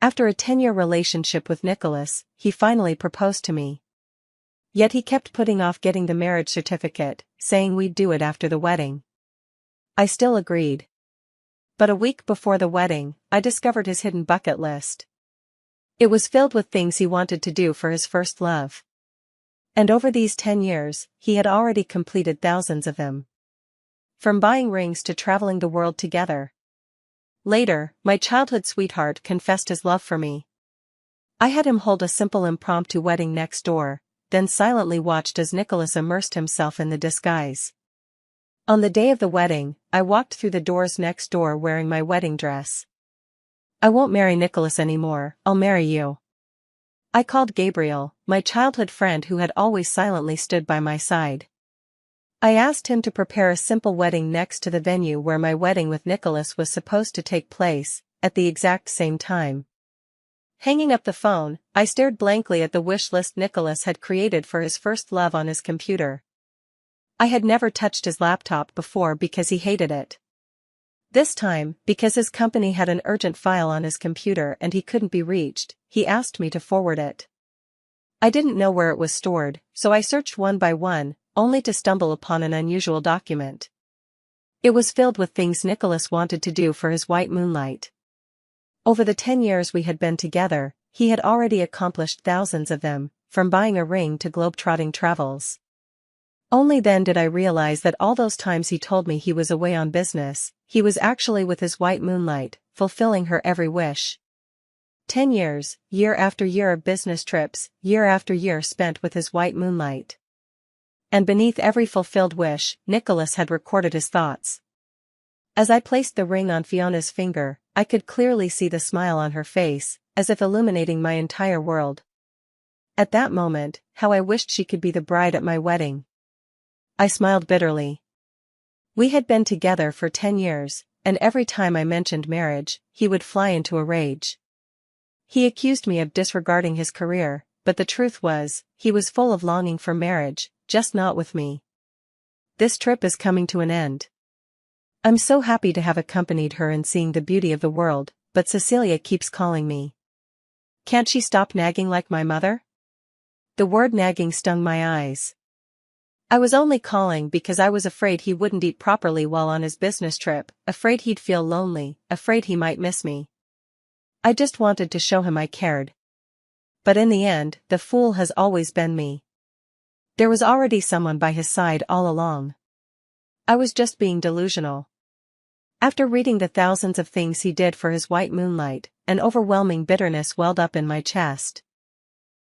After a 10-year relationship with Nicholas, he finally proposed to me. Yet he kept putting off getting the marriage certificate, saying we'd do it after the wedding. I still agreed. But a week before the wedding, I discovered his hidden bucket list. It was filled with things he wanted to do for his first love. And over these 10 years, he had already completed thousands of them. From buying rings to traveling the world together. Later, my childhood sweetheart confessed his love for me. I had him hold a simple impromptu wedding next door, then silently watched as Nicholas immersed himself in the disguise. On the day of the wedding, I walked through the doors next door wearing my wedding dress. I won't marry Nicholas anymore, I'll marry you. I called Gabriel, my childhood friend who had always silently stood by my side. I asked him to prepare a simple wedding next to the venue where my wedding with Nicholas was supposed to take place, at the exact same time. Hanging up the phone, I stared blankly at the wish list Nicholas had created for his first love on his computer. I had never touched his laptop before because he hated it. This time, because his company had an urgent file on his computer and he couldn't be reached, he asked me to forward it. I didn't know where it was stored, so I searched one by one, only to stumble upon an unusual document. It was filled with things Nicholas wanted to do for his white moonlight. Over the 10 years we had been together, he had already accomplished thousands of them, from buying a ring to globe-trotting travels. Only then did I realize that all those times he told me he was away on business, he was actually with his white moonlight, fulfilling her every wish. 10 years, year after year of business trips, year after year spent with his white moonlight. And beneath every fulfilled wish, Nicholas had recorded his thoughts. As I placed the ring on Fiona's finger, I could clearly see the smile on her face, as if illuminating my entire world. At that moment, how I wished she could be the bride at my wedding. I smiled bitterly. We had been together for 10 years, and every time I mentioned marriage, he would fly into a rage. He accused me of disregarding his career, but the truth was, he was full of longing for marriage, just not with me. This trip is coming to an end. I'm so happy to have accompanied her in seeing the beauty of the world, but Cecilia keeps calling me. Can't she stop nagging like my mother? The word nagging stung my eyes. I was only calling because I was afraid he wouldn't eat properly while on his business trip, afraid he'd feel lonely, afraid he might miss me. I just wanted to show him I cared. But in the end, the fool has always been me. There was already someone by his side all along. I was just being delusional. After reading the thousands of things he did for his white moonlight, an overwhelming bitterness welled up in my chest.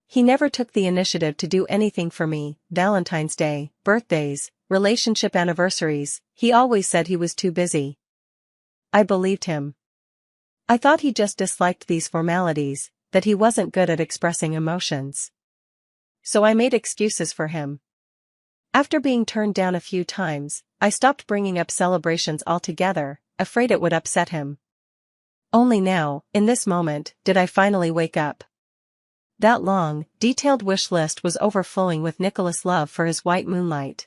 He never took the initiative to do anything for me, Valentine's Day, birthdays, relationship anniversaries, he always said he was too busy. I believed him. I thought he just disliked these formalities, that he wasn't good at expressing emotions. So I made excuses for him. After being turned down a few times, I stopped bringing up celebrations altogether, afraid it would upset him. Only now, in this moment, did I finally wake up. That long, detailed wish list was overflowing with Nicholas' love for his white moonlight.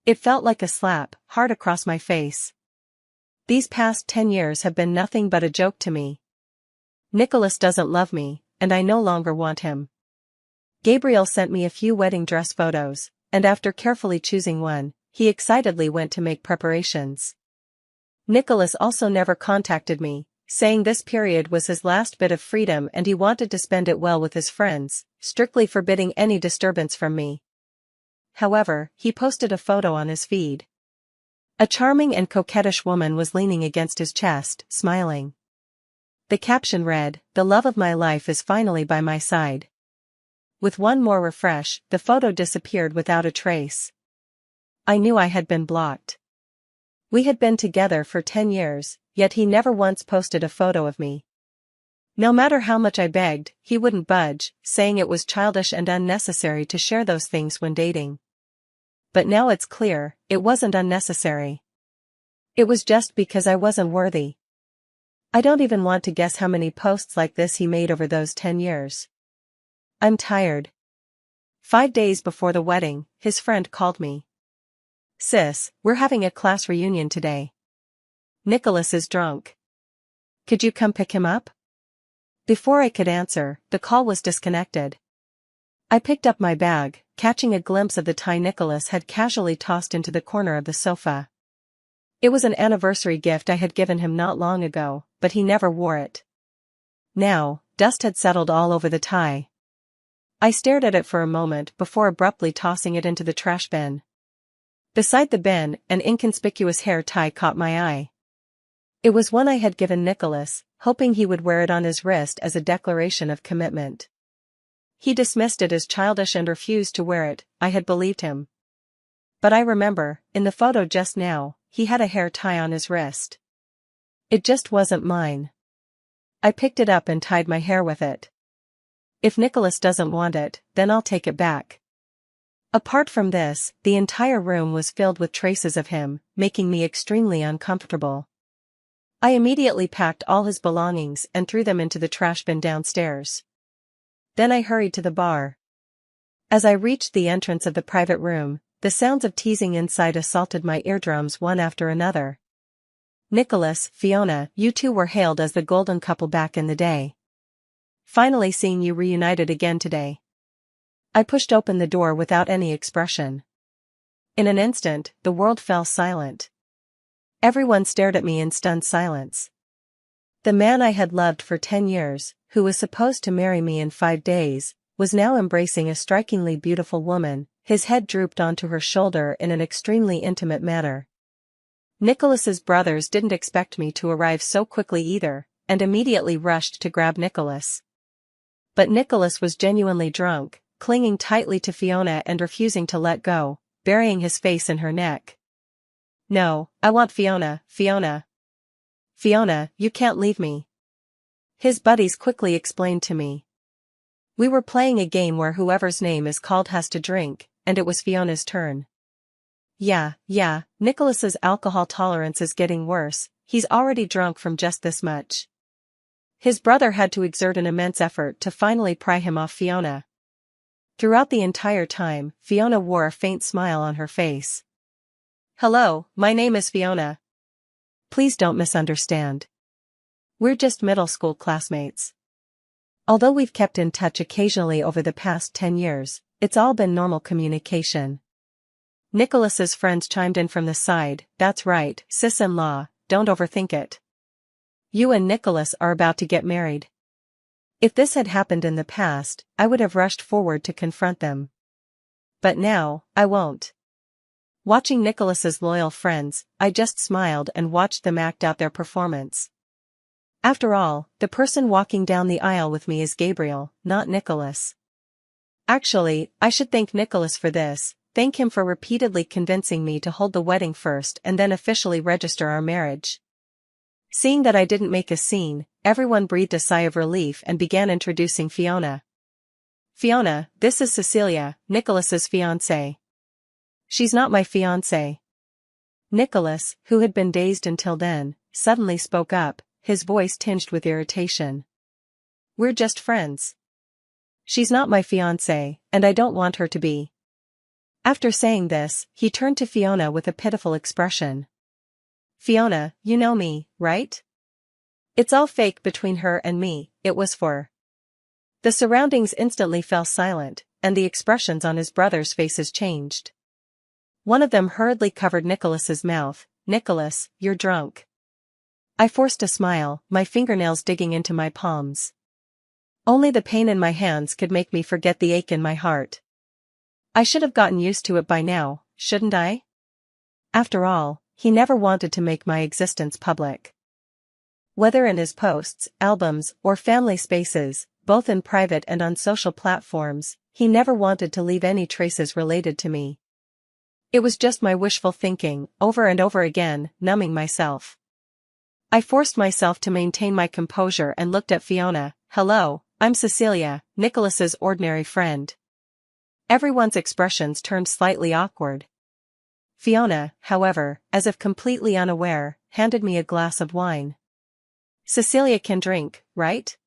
It felt like a slap, hard across my face. These past 10 years have been nothing but a joke to me. Nicholas doesn't love me, and I no longer want him. Gabriel sent me a few wedding dress photos, and after carefully choosing one, he excitedly went to make preparations. Nicholas also never contacted me, saying this period was his last bit of freedom and he wanted to spend it well with his friends, strictly forbidding any disturbance from me. However, he posted a photo on his feed. A charming and coquettish woman was leaning against his chest, smiling. The caption read, "The love of my life is finally by my side." With one more refresh, the photo disappeared without a trace. I knew I had been blocked. We had been together for 10 years, yet he never once posted a photo of me. No matter how much I begged, he wouldn't budge, saying it was childish and unnecessary to share those things when dating. But now it's clear, it wasn't unnecessary. It was just because I wasn't worthy. I don't even want to guess how many posts like this he made over those 10 years. I'm tired. 5 days before the wedding, his friend called me. "Sis, we're having a class reunion today. Nicholas is drunk. Could you come pick him up?" Before I could answer, the call was disconnected. I picked up my bag, catching a glimpse of the tie Nicholas had casually tossed into the corner of the sofa. It was an anniversary gift I had given him not long ago, but he never wore it. Now, dust had settled all over the tie. I stared at it for a moment before abruptly tossing it into the trash bin. Beside the bin, an inconspicuous hair tie caught my eye. It was one I had given Nicholas, hoping he would wear it on his wrist as a declaration of commitment. He dismissed it as childish and refused to wear it. I had believed him. But I remember, in the photo just now, he had a hair tie on his wrist. It just wasn't mine. I picked it up and tied my hair with it. If Nicholas doesn't want it, then I'll take it back. Apart from this, the entire room was filled with traces of him, making me extremely uncomfortable. I immediately packed all his belongings and threw them into the trash bin downstairs. Then I hurried to the bar. As I reached the entrance of the private room, the sounds of teasing inside assaulted my eardrums one after another. Nicholas, Fiona, you two were hailed as the golden couple back in the day. Finally seeing you reunited again today. I pushed open the door without any expression. In an instant, the world fell silent. Everyone stared at me in stunned silence. The man I had loved for 10 years, who was supposed to marry me in 5 days, was now embracing a strikingly beautiful woman, his head drooped onto her shoulder in an extremely intimate manner. Nicholas's brothers didn't expect me to arrive so quickly either, and immediately rushed to grab Nicholas. But Nicholas was genuinely drunk, clinging tightly to Fiona and refusing to let go, burying his face in her neck. No, I want Fiona, Fiona. Fiona, you can't leave me. His buddies quickly explained to me. We were playing a game where whoever's name is called has to drink, and it was Fiona's turn. Yeah, Nicholas's alcohol tolerance is getting worse, he's already drunk from just this much. His brother had to exert an immense effort to finally pry him off Fiona. Throughout the entire time, Fiona wore a faint smile on her face. Hello, my name is Fiona. Please don't misunderstand. We're just middle school classmates. Although we've kept in touch occasionally over the past 10 years, it's all been normal communication. Nicholas's friends chimed in from the side. That's right, sis-in-law, don't overthink it. You and Nicholas are about to get married. If this had happened in the past, I would have rushed forward to confront them. But now, I won't. Watching Nicholas's loyal friends, I just smiled and watched them act out their performance. After all, the person walking down the aisle with me is Gabriel, not Nicholas. Actually, I should thank Nicholas for this, thank him for repeatedly convincing me to hold the wedding first and then officially register our marriage. Seeing that I didn't make a scene, everyone breathed a sigh of relief and began introducing Fiona. Fiona, this is Cecilia, Nicholas's fiancée. She's not my fiancée. Nicholas, who had been dazed until then, suddenly spoke up, his voice tinged with irritation. We're just friends. She's not my fiancée, and I don't want her to be. After saying this, he turned to Fiona with a pitiful expression. Fiona, you know me, right? It's all fake between her and me, it was for. The surroundings instantly fell silent, and the expressions on his brothers' faces changed. One of them hurriedly covered Nicholas's mouth. Nicholas, you're drunk. I forced a smile, my fingernails digging into my palms. Only the pain in my hands could make me forget the ache in my heart. I should have gotten used to it by now, shouldn't I? After all, he never wanted to make my existence public. Whether in his posts, albums, or family spaces, both in private and on social platforms, he never wanted to leave any traces related to me. It was just my wishful thinking, over and over again, numbing myself. I forced myself to maintain my composure and looked at Fiona. Hello, I'm Cecilia, Nicholas's ordinary friend. Everyone's expressions turned slightly awkward. Fiona, however, as if completely unaware, handed me a glass of wine. Cecilia can drink, right?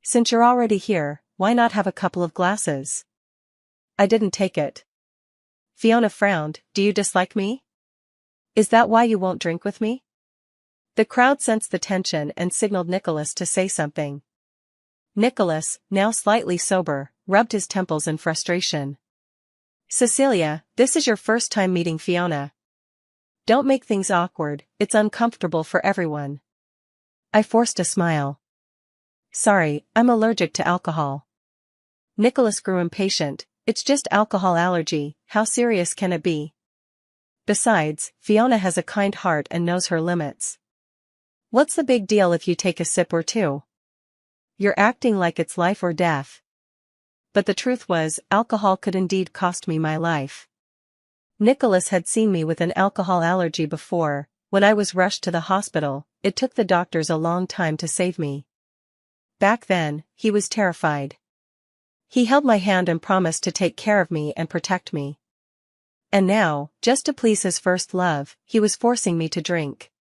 Since you're already here, why not have a couple of glasses? I didn't take it. Fiona frowned. Do you dislike me? Is that why you won't drink with me? The crowd sensed the tension and signaled Nicholas to say something. Nicholas, now slightly sober, rubbed his temples in frustration. Cecilia, this is your first time meeting Fiona. Don't make things awkward, it's uncomfortable for everyone. I forced a smile. Sorry, I'm allergic to alcohol. Nicholas grew impatient. It's just alcohol allergy, how serious can it be? Besides, Fiona has a kind heart and knows her limits. What's the big deal if you take a sip or two? You're acting like it's life or death. But the truth was, alcohol could indeed cost me my life. Nicholas had seen me with an alcohol allergy before. When I was rushed to the hospital, it took the doctors a long time to save me. Back then, he was terrified. He held my hand and promised to take care of me and protect me. And now, just to please his first love, he was forcing me to drink.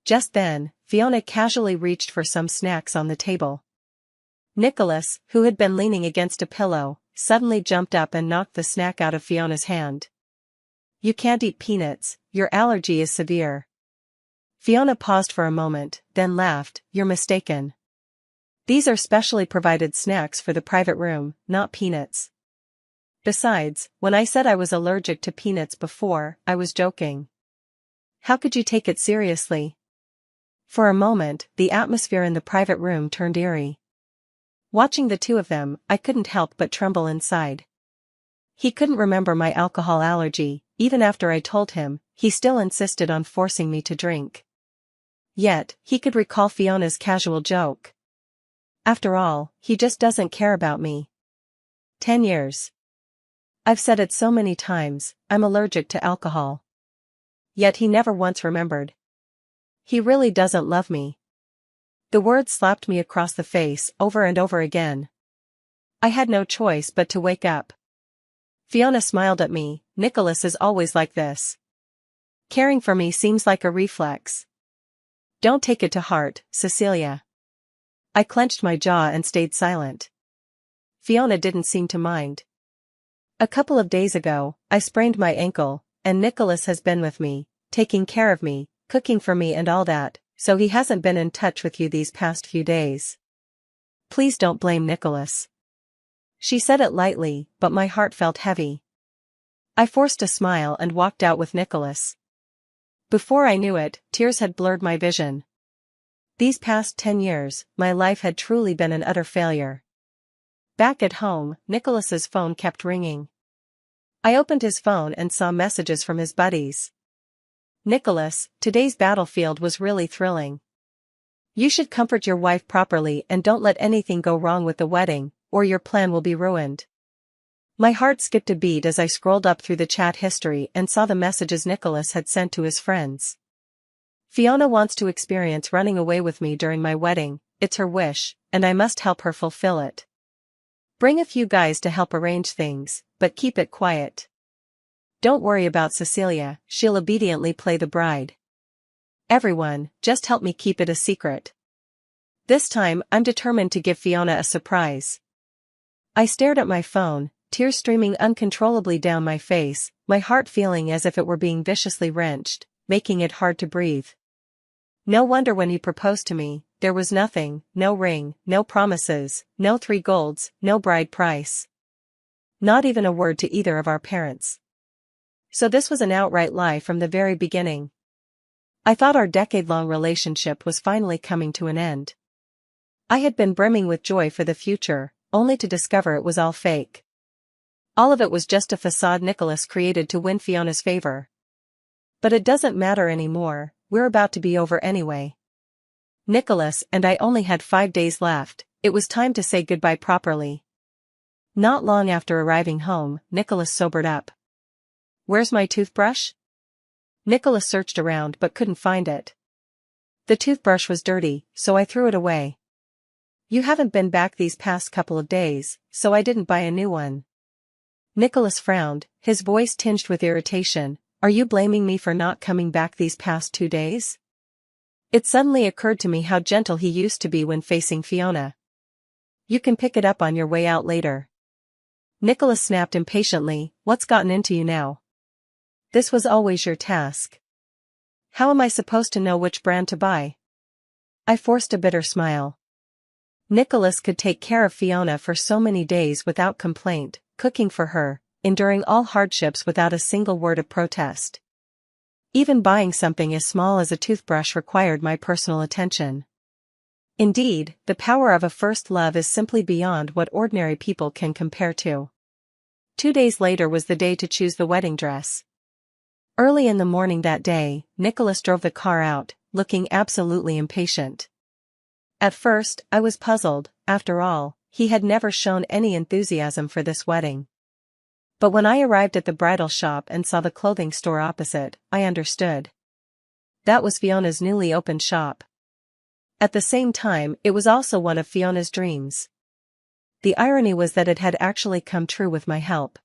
Just then, Fiona casually reached for some snacks on the table. Nicholas, who had been leaning against a pillow, suddenly jumped up and knocked the snack out of Fiona's hand. You can't eat peanuts, your allergy is severe. Fiona paused for a moment, then laughed, you're mistaken. These are specially provided snacks for the private room, not peanuts. Besides, when I said I was allergic to peanuts before, I was joking. How could you take it seriously? For a moment, the atmosphere in the private room turned eerie. Watching the two of them, I couldn't help but tremble inside. He couldn't remember my alcohol allergy, even after I told him. He still insisted on forcing me to drink. Yet, he could recall Fiona's casual joke. After all, he just doesn't care about me. 10 years. I've said it so many times, I'm allergic to alcohol. Yet he never once remembered. He really doesn't love me. The words slapped me across the face over and over again. I had no choice but to wake up. Fiona smiled at me. Nicholas is always like this. Caring for me seems like a reflex. Don't take it to heart, Cecilia. I clenched my jaw and stayed silent. Fiona didn't seem to mind. A couple of days ago, I sprained my ankle, and Nicholas has been with me, taking care of me, cooking for me and all that, so he hasn't been in touch with you these past few days. Please don't blame Nicholas. She said it lightly, but my heart felt heavy. I forced a smile and walked out with Nicholas. Before I knew it, tears had blurred my vision. These past 10 years, my life had truly been an utter failure. Back at home, Nicholas's phone kept ringing. I opened his phone and saw messages from his buddies. Nicholas, today's battlefield was really thrilling. You should comfort your wife properly and don't let anything go wrong with the wedding, or your plan will be ruined. My heart skipped a beat as I scrolled up through the chat history and saw the messages Nicholas had sent to his friends. Fiona wants to experience running away with me during my wedding, it's her wish, and I must help her fulfill it. Bring a few guys to help arrange things, but keep it quiet. Don't worry about Cecilia, she'll obediently play the bride. Everyone, just help me keep it a secret. This time, I'm determined to give Fiona a surprise. I stared at my phone, tears streaming uncontrollably down my face, my heart feeling as if it were being viciously wrenched, making it hard to breathe. No wonder when he proposed to me, there was nothing, no ring, no promises, no 3 golds, no bride price. Not even a word to either of our parents. So this was an outright lie from the very beginning. I thought our decade-long relationship was finally coming to an end. I had been brimming with joy for the future, only to discover it was all fake. All of it was just a facade Nicholas created to win Fiona's favor. But it doesn't matter anymore, we're about to be over anyway. Nicholas and I only had 5 days left, it was time to say goodbye properly. Not long after arriving home, Nicholas sobered up. Where's my toothbrush? Nicholas searched around but couldn't find it. The toothbrush was dirty, so I threw it away. You haven't been back these past couple of days, so I didn't buy a new one. Nicholas frowned, his voice tinged with irritation. Are you blaming me for not coming back these past 2 days? It suddenly occurred to me how gentle he used to be when facing Fiona. You can pick it up on your way out later. Nicholas snapped impatiently, what's gotten into you now? This was always your task. How am I supposed to know which brand to buy? I forced a bitter smile. Nicholas could take care of Fiona for so many days without complaint, cooking for her, enduring all hardships without a single word of protest. Even buying something as small as a toothbrush required my personal attention. Indeed, the power of a first love is simply beyond what ordinary people can compare to. 2 days later was the day to choose the wedding dress. Early in the morning that day, Nicholas drove the car out, looking absolutely impatient. At first, I was puzzled. After all, he had never shown any enthusiasm for this wedding. But when I arrived at the bridal shop and saw the clothing store opposite, I understood. That was Fiona's newly opened shop. At the same time, it was also one of Fiona's dreams. The irony was that it had actually come true with my help.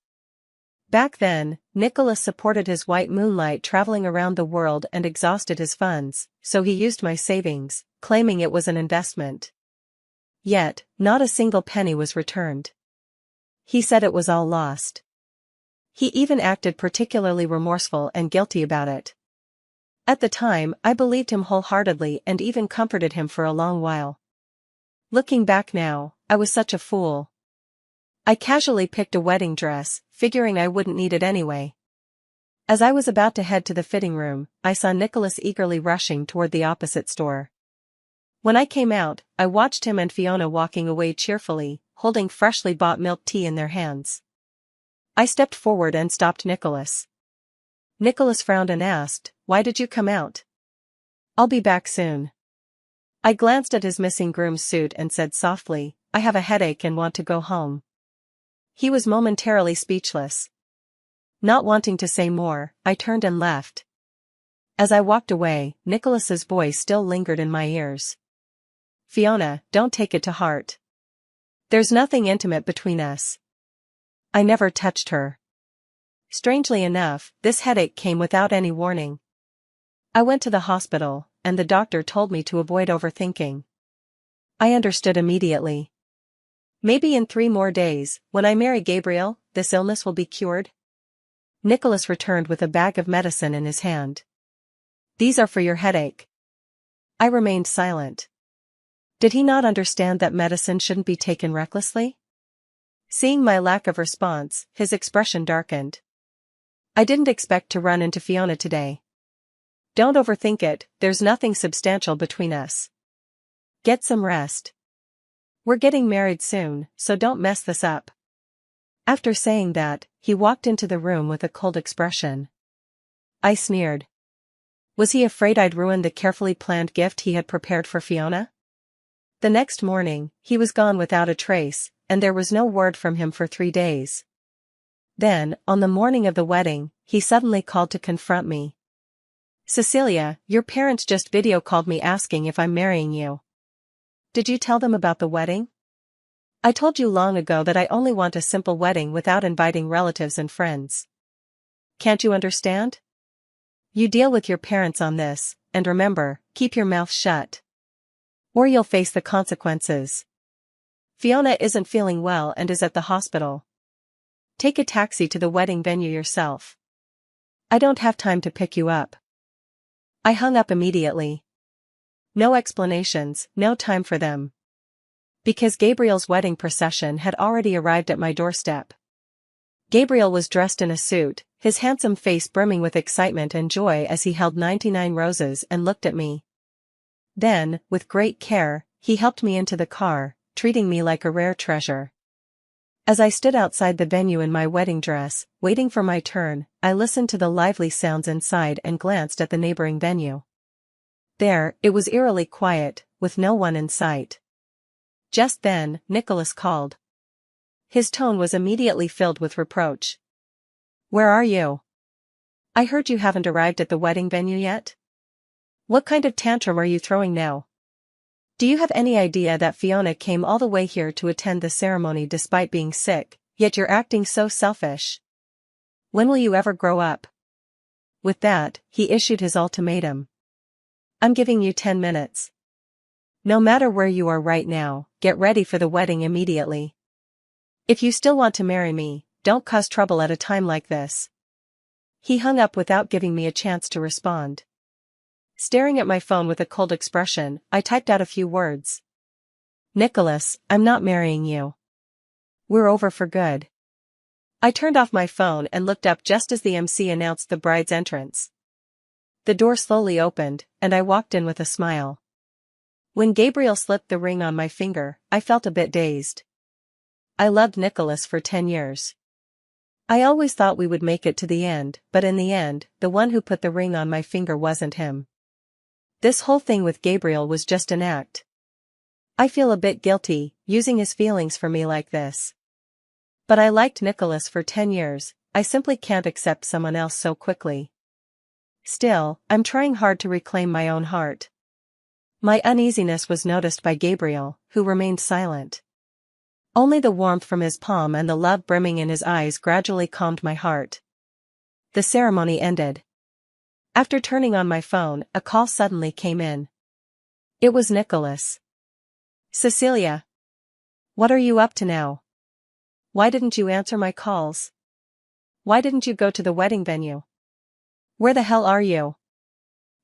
Back then, Nicholas supported his white moonlight traveling around the world and exhausted his funds, so he used my savings, claiming it was an investment. Yet, not a single penny was returned. He said it was all lost. He even acted particularly remorseful and guilty about it. At the time, I believed him wholeheartedly and even comforted him for a long while. Looking back now, I was such a fool. I casually picked a wedding dress, figuring I wouldn't need it anyway. As I was about to head to the fitting room, I saw Nicholas eagerly rushing toward the opposite store. When I came out, I watched him and Fiona walking away cheerfully, holding freshly bought milk tea in their hands. I stepped forward and stopped Nicholas. Nicholas frowned and asked, "Why did you come out?" "I'll be back soon." I glanced at his missing groom's suit and said softly, "I have a headache and want to go home." He was momentarily speechless. Not wanting to say more, I turned and left. As I walked away, Nicholas's voice still lingered in my ears. "Fiona, don't take it to heart. There's nothing intimate between us." I never touched her. Strangely enough, this headache came without any warning. I went to the hospital, and the doctor told me to avoid overthinking. I understood immediately. Maybe in 3 more days, when I marry Gabriel, this illness will be cured. Nicholas returned with a bag of medicine in his hand. "These are for your headache." I remained silent. Did he not understand that medicine shouldn't be taken recklessly? Seeing my lack of response, his expression darkened. "I didn't expect to run into Fiona today. Don't overthink it, there's nothing substantial between us. Get some rest. We're getting married soon, so don't mess this up." After saying that, he walked into the room with a cold expression. I sneered. Was he afraid I'd ruin the carefully planned gift he had prepared for Fiona? The next morning, he was gone without a trace, and there was no word from him for 3 days. Then, on the morning of the wedding, he suddenly called to confront me. "Cecilia, your parents just video called me asking if I'm marrying you. Did you tell them about the wedding? I told you long ago that I only want a simple wedding without inviting relatives and friends. Can't you understand? You deal with your parents on this, and remember, keep your mouth shut. Or you'll face the consequences. Fiona isn't feeling well and is at the hospital. Take a taxi to the wedding venue yourself. I don't have time to pick you up." I hung up immediately. No explanations, no time for them. Because Gabriel's wedding procession had already arrived at my doorstep. Gabriel was dressed in a suit, his handsome face brimming with excitement and joy as he held 99 roses and looked at me. Then, with great care, he helped me into the car, treating me like a rare treasure. As I stood outside the venue in my wedding dress, waiting for my turn, I listened to the lively sounds inside and glanced at the neighboring venue. There, it was eerily quiet, with no one in sight. Just then, Nicholas called. His tone was immediately filled with reproach. "Where are you? I heard you haven't arrived at the wedding venue yet? What kind of tantrum are you throwing now? Do you have any idea that Fiona came all the way here to attend the ceremony despite being sick, yet you're acting so selfish? When will you ever grow up?" With that, he issued his ultimatum. "I'm giving you 10 minutes. No matter where you are right now, get ready for the wedding immediately. If you still want to marry me, don't cause trouble at a time like this." He hung up without giving me a chance to respond. Staring at my phone with a cold expression, I typed out a few words. Nicholas, I'm not marrying you. We're over for good. I turned off my phone and looked up just as the MC announced the bride's entrance. The door slowly opened, and I walked in with a smile. When Gabriel slipped the ring on my finger, I felt a bit dazed. I loved Nicholas for 10 years. I always thought we would make it to the end, but in the end, the one who put the ring on my finger wasn't him. This whole thing with Gabriel was just an act. I feel a bit guilty, using his feelings for me like this. But I liked Nicholas for 10 years, I simply can't accept someone else so quickly. Still, I'm trying hard to reclaim my own heart. My uneasiness was noticed by Gabriel, who remained silent. Only the warmth from his palm and the love brimming in his eyes gradually calmed my heart. The ceremony ended. After turning on my phone, a call suddenly came in. It was Nicholas. Cecilia. What are you up to now? Why didn't you answer my calls? Why didn't you go to the wedding venue? Where the hell are you?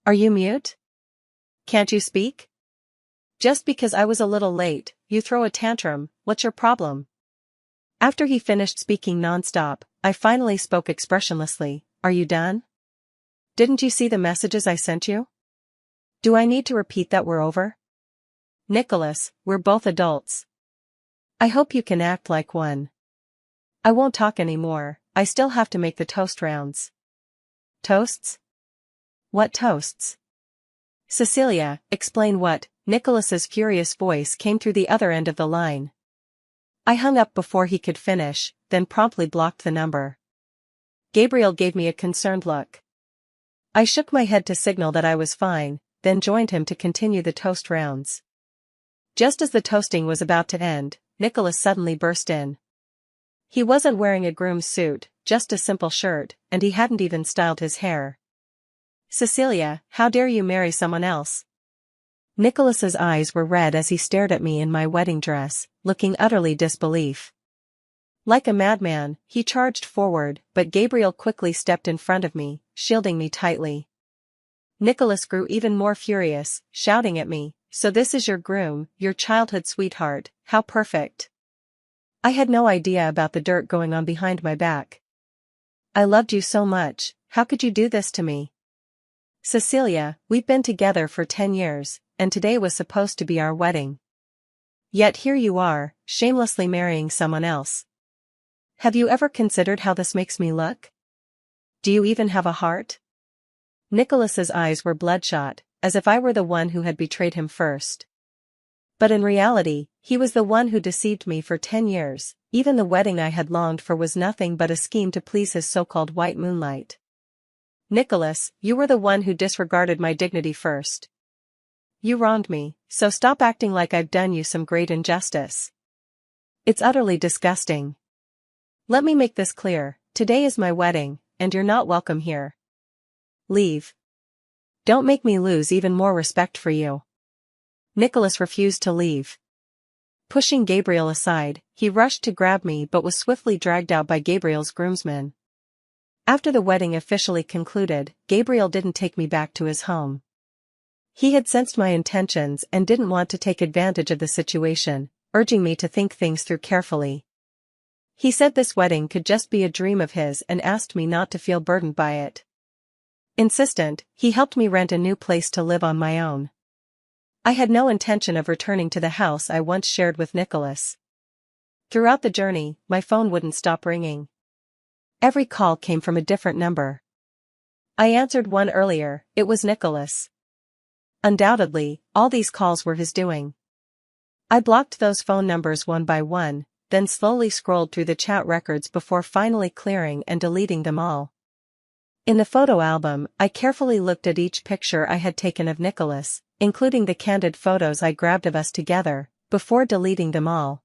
Are you mute? Can't you speak? Just because I was a little late, you throw a tantrum, what's your problem? After he finished speaking nonstop, I finally spoke expressionlessly, are you done? Didn't you see the messages I sent you? Do I need to repeat that we're over? Nicholas, we're both adults. I hope you can act like one. I won't talk anymore, I still have to make the toast rounds. Toasts? What toasts? Cecilia, explain what? Nicholas's furious voice came through the other end of the line. I hung up before he could finish, then promptly blocked the number. Gabriel gave me a concerned look. I shook my head to signal that I was fine, then joined him to continue the toast rounds. Just as the toasting was about to end, Nicholas suddenly burst in. He wasn't wearing a groom's suit, just a simple shirt, and he hadn't even styled his hair. Cecilia, how dare you marry someone else? Nicholas's eyes were red as he stared at me in my wedding dress, looking utterly disbelief. Like a madman, he charged forward, but Gabriel quickly stepped in front of me, shielding me tightly. Nicholas grew even more furious, shouting at me, so this is your groom, your childhood sweetheart, how perfect. I had no idea about the dirt going on behind my back. I loved you so much, how could you do this to me? Cecilia, we've been together for 10 years, and today was supposed to be our wedding. Yet here you are, shamelessly marrying someone else. Have you ever considered how this makes me look? Do you even have a heart? Nicholas's eyes were bloodshot, as if I were the one who had betrayed him first. But in reality, he was the one who deceived me for 10 years, even the wedding I had longed for was nothing but a scheme to please his so-called white moonlight. Nicholas, you were the one who disregarded my dignity first. You wronged me, so stop acting like I've done you some great injustice. It's utterly disgusting. Let me make this clear, today is my wedding, and you're not welcome here. Leave. Don't make me lose even more respect for you. Nicholas refused to leave. Pushing Gabriel aside, he rushed to grab me but was swiftly dragged out by Gabriel's groomsmen. After the wedding officially concluded, Gabriel didn't take me back to his home. He had sensed my intentions and didn't want to take advantage of the situation, urging me to think things through carefully. He said this wedding could just be a dream of his and asked me not to feel burdened by it. Insistent, he helped me rent a new place to live on my own. I had no intention of returning to the house I once shared with Nicholas. Throughout the journey, my phone wouldn't stop ringing. Every call came from a different number. I answered one earlier, it was Nicholas. Undoubtedly, all these calls were his doing. I blocked those phone numbers one by one, then slowly scrolled through the chat records before finally clearing and deleting them all. In the photo album, I carefully looked at each picture I had taken of Nicholas, including the candid photos I grabbed of us together, before deleting them all.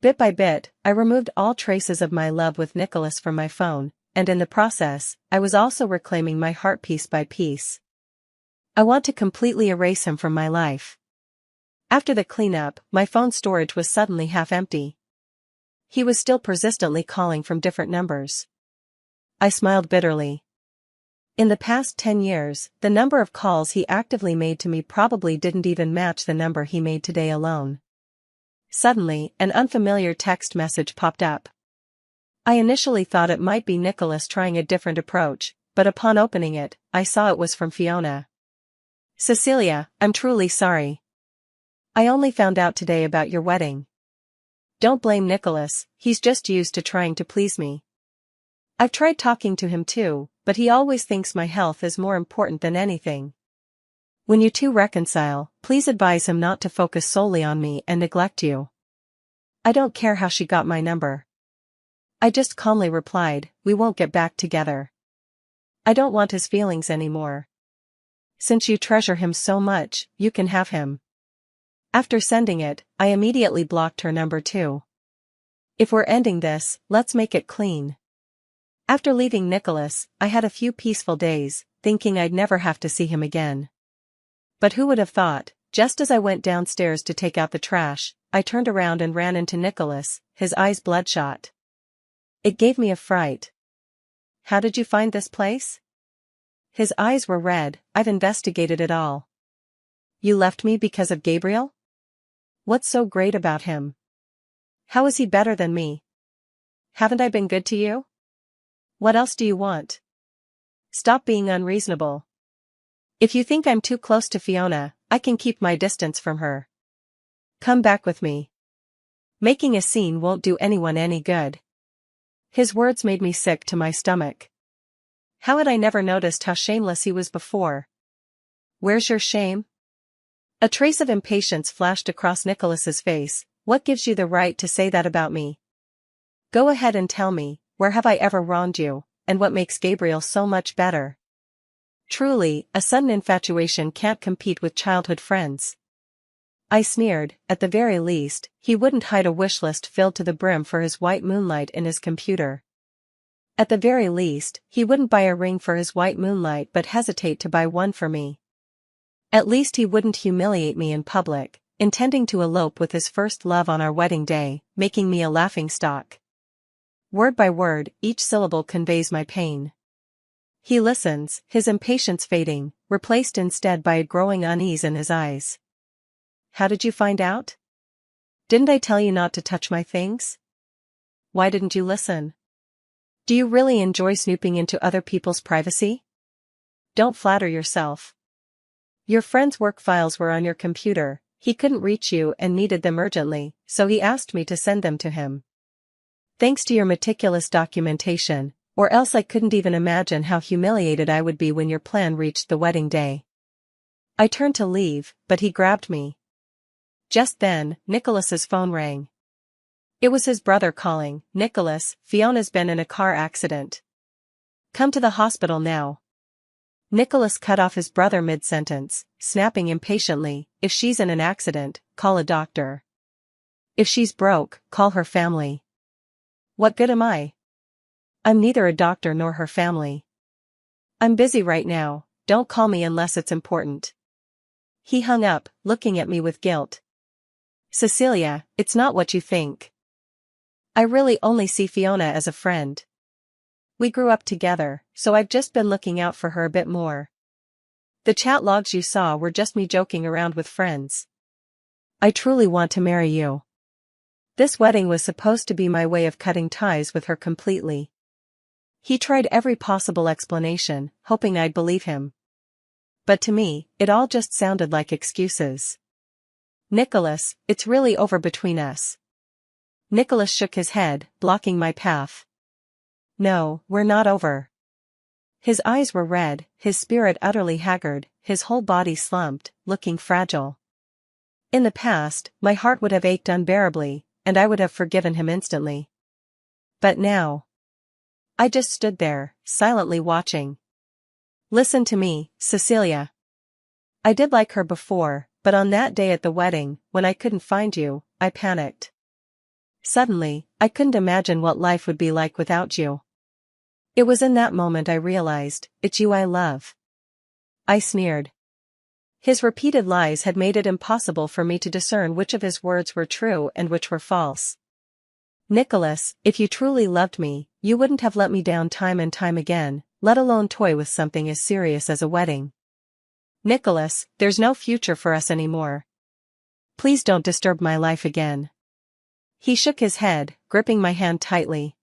Bit by bit, I removed all traces of my love with Nicholas from my phone, and in the process, I was also reclaiming my heart piece by piece. I want to completely erase him from my life. After the cleanup, my phone storage was suddenly half empty. He was still persistently calling from different numbers. I smiled bitterly. In the past 10 years, the number of calls he actively made to me probably didn't even match the number he made today alone. Suddenly, an unfamiliar text message popped up. I initially thought it might be Nicholas trying a different approach, but upon opening it, I saw it was from Fiona. Cecilia, I'm truly sorry. I only found out today about your wedding. Don't blame Nicholas, he's just used to trying to please me. I've tried talking to him too, but he always thinks my health is more important than anything. When you two reconcile, please advise him not to focus solely on me and neglect you. I don't care how she got my number. I just calmly replied, we won't get back together. I don't want his feelings anymore. Since you treasure him so much, you can have him. After sending it, I immediately blocked her number too. If we're ending this, let's make it clean. After leaving Nicholas, I had a few peaceful days, thinking I'd never have to see him again. But who would have thought, just as I went downstairs to take out the trash, I turned around and ran into Nicholas, his eyes bloodshot. It gave me a fright. How did you find this place? His eyes were red. I've investigated it all. You left me because of Gabriel? What's so great about him? How is he better than me? Haven't I been good to you? What else do you want? Stop being unreasonable. If you think I'm too close to Fiona, I can keep my distance from her. Come back with me. Making a scene won't do anyone any good. His words made me sick to my stomach. How had I never noticed how shameless he was before? Where's your shame? A trace of impatience flashed across Nicholas's face. What gives you the right to say that about me? Go ahead and tell me, where have I ever wronged you, and what makes Gabriel so much better? Truly, a sudden infatuation can't compete with childhood friends. I sneered. At the very least, he wouldn't hide a wish list filled to the brim for his white moonlight in his computer. At the very least, he wouldn't buy a ring for his white moonlight but hesitate to buy one for me. At least he wouldn't humiliate me in public, intending to elope with his first love on our wedding day, making me a laughingstock. Word by word, each syllable conveys my pain. He listens, his impatience fading, replaced instead by a growing unease in his eyes. How did you find out? Didn't I tell you not to touch my things? Why didn't you listen? Do you really enjoy snooping into other people's privacy? Don't flatter yourself. Your friend's work files were on your computer, he couldn't reach you and needed them urgently, so he asked me to send them to him. Thanks to your meticulous documentation, or else I couldn't even imagine how humiliated I would be when your plan reached the wedding day. I turned to leave, but he grabbed me. Just then, Nicholas's phone rang. It was his brother calling. Nicholas, Fiona's been in a car accident. Come to the hospital now. Nicholas cut off his brother mid-sentence, snapping impatiently, if she's in an accident, call a doctor. If she's broke, call her family. What good am I? I'm neither a doctor nor her family. I'm busy right now, don't call me unless it's important. He hung up, looking at me with guilt. Cecilia, it's not what you think. I really only see Fiona as a friend. We grew up together, so I've just been looking out for her a bit more. The chat logs you saw were just me joking around with friends. I truly want to marry you. This wedding was supposed to be my way of cutting ties with her completely. He tried every possible explanation, hoping I'd believe him. But to me, it all just sounded like excuses. Nicholas, it's really over between us. Nicholas shook his head, blocking my path. No, we're not over. His eyes were red, his spirit utterly haggard, his whole body slumped, looking fragile. In the past, my heart would have ached unbearably, and I would have forgiven him instantly. But now, I just stood there, silently watching. Listen to me, Cecilia. I did like her before, but on that day at the wedding, when I couldn't find you, I panicked. Suddenly, I couldn't imagine what life would be like without you. It was in that moment I realized, it's you I love. I sneered. His repeated lies had made it impossible for me to discern which of his words were true and which were false. Nicholas, if you truly loved me, you wouldn't have let me down time and time again, let alone toy with something as serious as a wedding. Nicholas, there's no future for us anymore. Please don't disturb my life again. He shook his head, gripping my hand tightly.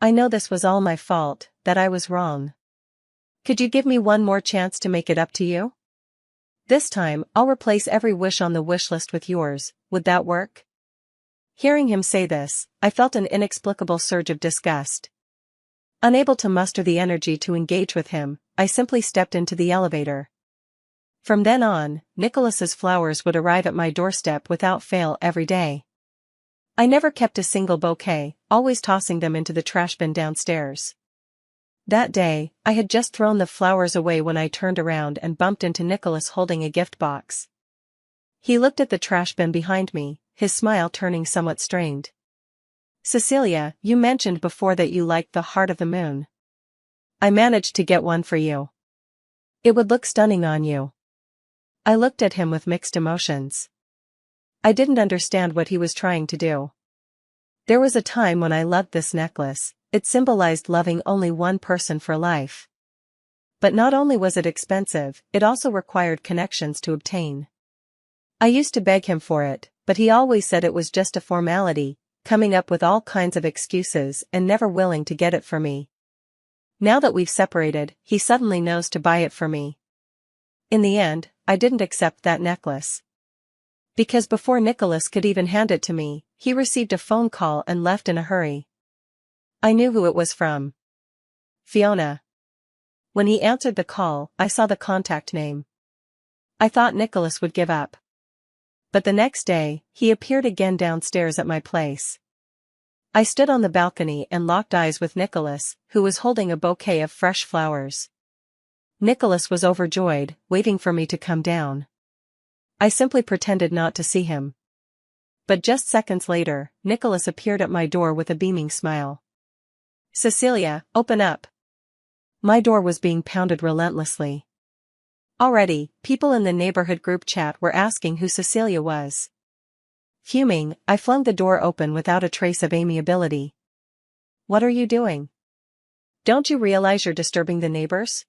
I know this was all my fault, that I was wrong. Could you give me one more chance to make it up to you? This time, I'll replace every wish on the wish list with yours. Would that work? Hearing him say this, I felt an inexplicable surge of disgust. Unable to muster the energy to engage with him, I simply stepped into the elevator. From then on, Nicholas's flowers would arrive at my doorstep without fail every day. I never kept a single bouquet, always tossing them into the trash bin downstairs. That day, I had just thrown the flowers away when I turned around and bumped into Nicholas holding a gift box. He looked at the trash bin behind me, his smile turning somewhat strained. Cecilia, you mentioned before that you liked the heart of the moon. I managed to get one for you. It would look stunning on you. I looked at him with mixed emotions. I didn't understand what he was trying to do. There was a time when I loved this necklace. It symbolized loving only one person for life. But not only was it expensive, it also required connections to obtain. I used to beg him for it, but he always said it was just a formality, coming up with all kinds of excuses and never willing to get it for me. Now that we've separated, he suddenly knows to buy it for me. In the end, I didn't accept that necklace. Because before Nicholas could even hand it to me, he received a phone call and left in a hurry. I knew who it was from. Fiona. When he answered the call, I saw the contact name. I thought Nicholas would give up. But the next day, he appeared again downstairs at my place. I stood on the balcony and locked eyes with Nicholas, who was holding a bouquet of fresh flowers. Nicholas was overjoyed, waiting for me to come down. I simply pretended not to see him. But just seconds later, Nicholas appeared at my door with a beaming smile. Cecilia, open up. My door was being pounded relentlessly. Already, people in the neighborhood group chat were asking who Cecilia was. Fuming, I flung the door open without a trace of amiability. What are you doing? Don't you realize you're disturbing the neighbors?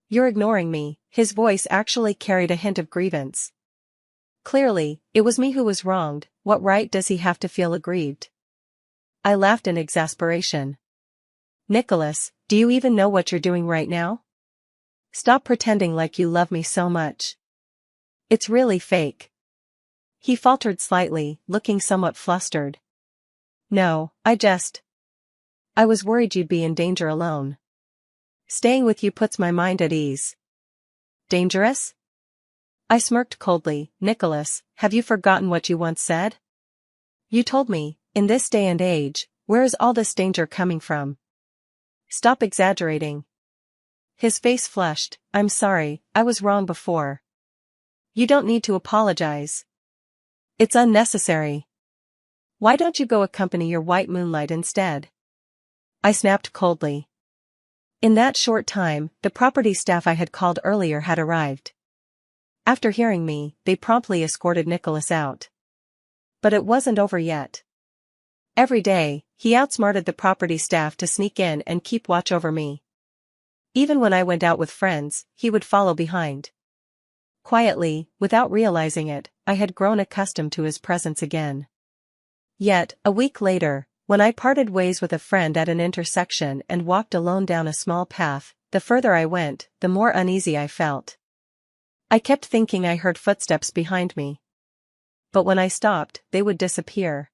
You're ignoring me. His voice actually carried a hint of grievance. Clearly, it was me who was wronged. What right does he have to feel aggrieved? I laughed in exasperation. Nicholas, do you even know what you're doing right now? Stop pretending like you love me so much. It's really fake. He faltered slightly, looking somewhat flustered. No, I was worried you'd be in danger alone. Staying with you puts my mind at ease. Dangerous? I smirked coldly. Nicholas, have you forgotten what you once said? You told me, in this day and age, where is all this danger coming from? Stop exaggerating. His face flushed. I'm sorry, I was wrong before. You don't need to apologize. It's unnecessary. Why don't you go accompany your white moonlight instead? I snapped coldly. In that short time, the property staff I had called earlier had arrived. After hearing me, they promptly escorted Nicholas out. But it wasn't over yet. Every day, he outsmarted the property staff to sneak in and keep watch over me. Even when I went out with friends, he would follow behind. Quietly, without realizing it, I had grown accustomed to his presence again. Yet, a week later, when I parted ways with a friend at an intersection and walked alone down a small path, the further I went, the more uneasy I felt. I kept thinking I heard footsteps behind me. But when I stopped, they would disappear.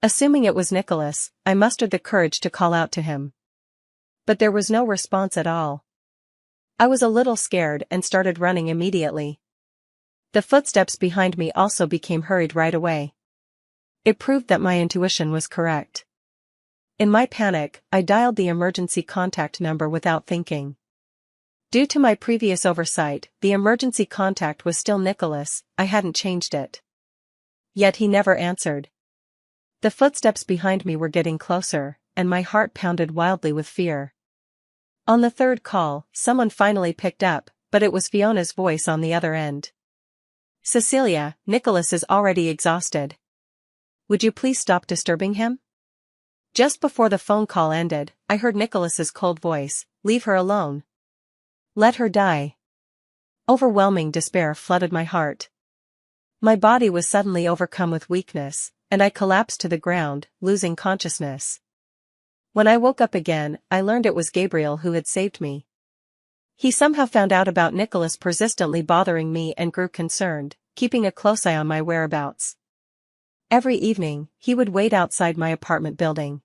Assuming it was Nicholas, I mustered the courage to call out to him. But there was no response at all. I was a little scared and started running immediately. The footsteps behind me also became hurried right away. It proved that my intuition was correct. In my panic, I dialed the emergency contact number without thinking. Due to my previous oversight, the emergency contact was still Nicholas. I hadn't changed it. Yet he never answered. The footsteps behind me were getting closer, and my heart pounded wildly with fear. On the third call, someone finally picked up, but it was Fiona's voice on the other end. Cecilia, Nicholas is already exhausted. Would you please stop disturbing him? Just before the phone call ended, I heard Nicholas's cold voice. Leave her alone. Let her die. Overwhelming despair flooded my heart. My body was suddenly overcome with weakness, and I collapsed to the ground, losing consciousness. When I woke up again, I learned it was Gabriel who had saved me. He somehow found out about Nicholas persistently bothering me and grew concerned, keeping a close eye on my whereabouts. Every evening, he would wait outside my apartment building.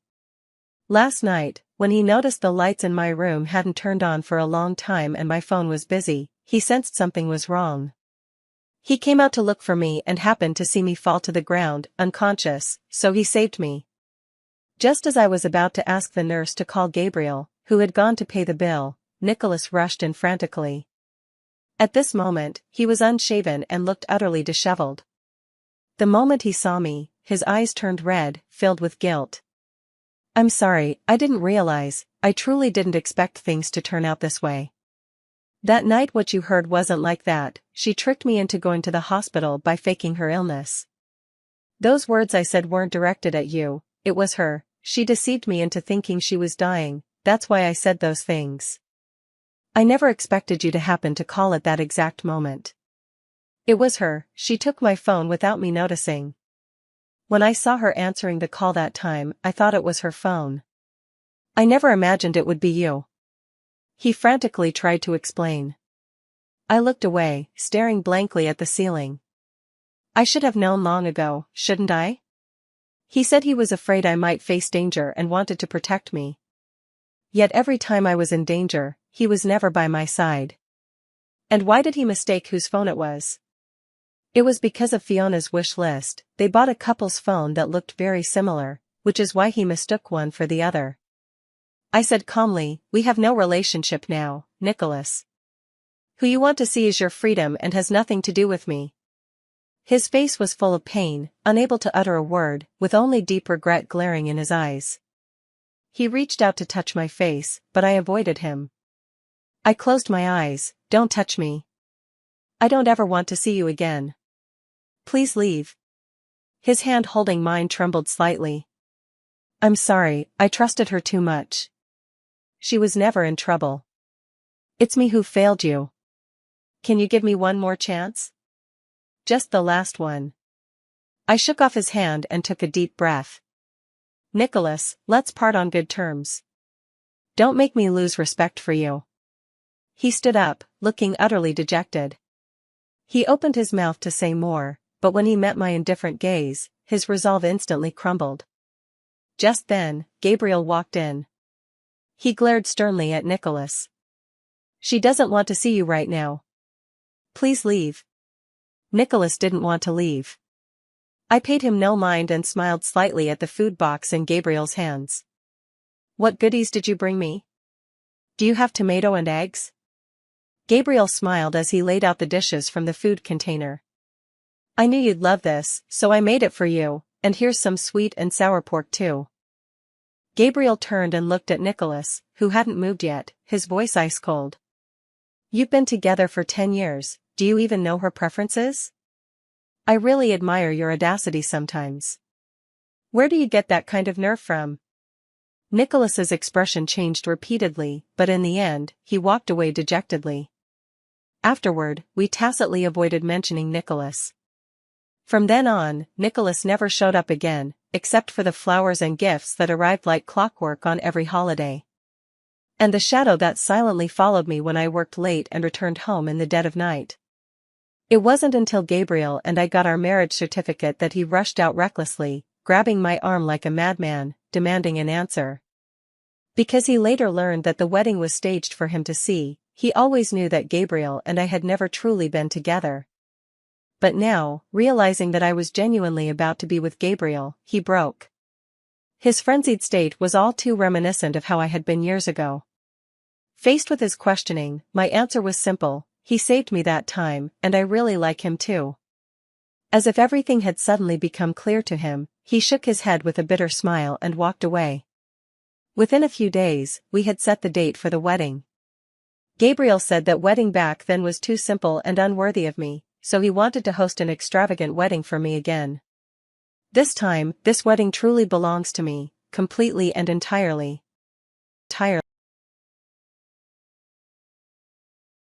Last night, when he noticed the lights in my room hadn't turned on for a long time and my phone was busy, he sensed something was wrong. He came out to look for me and happened to see me fall to the ground, unconscious, so he saved me. Just as I was about to ask the nurse to call Gabriel, who had gone to pay the bill, Nicholas rushed in frantically. At this moment, he was unshaven and looked utterly disheveled. The moment he saw me, his eyes turned red, filled with guilt. "I'm sorry, I didn't realize, I truly didn't expect things to turn out this way. That night what you heard wasn't like that, she tricked me into going to the hospital by faking her illness. Those words I said weren't directed at you, it was her, she deceived me into thinking she was dying, that's why I said those things. I never expected you to happen to call at that exact moment. It was her, she took my phone without me noticing. When I saw her answering the call that time, I thought it was her phone. I never imagined it would be you." He frantically tried to explain. I looked away, staring blankly at the ceiling. "I should have known long ago, shouldn't I?" He said he was afraid I might face danger and wanted to protect me. Yet every time I was in danger, he was never by my side. And why did he mistake whose phone it was? It was because of Fiona's wish list. They bought a couple's phone that looked very similar, which is why he mistook one for the other. I said calmly, "We have no relationship now, Nicholas. Who you want to see is your freedom and has nothing to do with me." His face was full of pain, unable to utter a word, with only deep regret glaring in his eyes. He reached out to touch my face, but I avoided him. I closed my eyes. "Don't touch me. I don't ever want to see you again. Please leave." His hand holding mine trembled slightly. "I'm sorry, I trusted her too much. She was never in trouble. It's me who failed you. Can you give me one more chance? Just the last one." I shook off his hand and took a deep breath. "Nicholas, let's part on good terms. Don't make me lose respect for you." He stood up, looking utterly dejected. He opened his mouth to say more, but when he met my indifferent gaze, his resolve instantly crumbled. Just then, Gabriel walked in. He glared sternly at Nicholas. "She doesn't want to see you right now. Please leave." Nicholas didn't want to leave. I paid him no mind and smiled slightly at the food box in Gabriel's hands. "What goodies did you bring me? Do you have tomato and eggs?" Gabriel smiled as he laid out the dishes from the food container. "I knew you'd love this, so I made it for you, and here's some sweet and sour pork too." Gabriel turned and looked at Nicholas, who hadn't moved yet, his voice ice cold. "You've been together for 10 years, do you even know her preferences? I really admire your audacity sometimes. Where do you get that kind of nerve from?" Nicholas's expression changed repeatedly, but in the end, he walked away dejectedly. Afterward, we tacitly avoided mentioning Nicholas. From then on, Nicholas never showed up again, except for the flowers and gifts that arrived like clockwork on every holiday. And the shadow that silently followed me when I worked late and returned home in the dead of night. It wasn't until Gabriel and I got our marriage certificate that he rushed out recklessly, grabbing my arm like a madman, demanding an answer. Because he later learned that the wedding was staged for him to see, he always knew that Gabriel and I had never truly been together. But now, realizing that I was genuinely about to be with Gabriel, he broke. His frenzied state was all too reminiscent of how I had been years ago. Faced with his questioning, my answer was simple: he saved me that time, and I really like him too. As if everything had suddenly become clear to him, he shook his head with a bitter smile and walked away. Within a few days, we had set the date for the wedding. Gabriel said that wedding back then was too simple and unworthy of me, so he wanted to host an extravagant wedding for me again. This time, this wedding truly belongs to me, completely and entirely.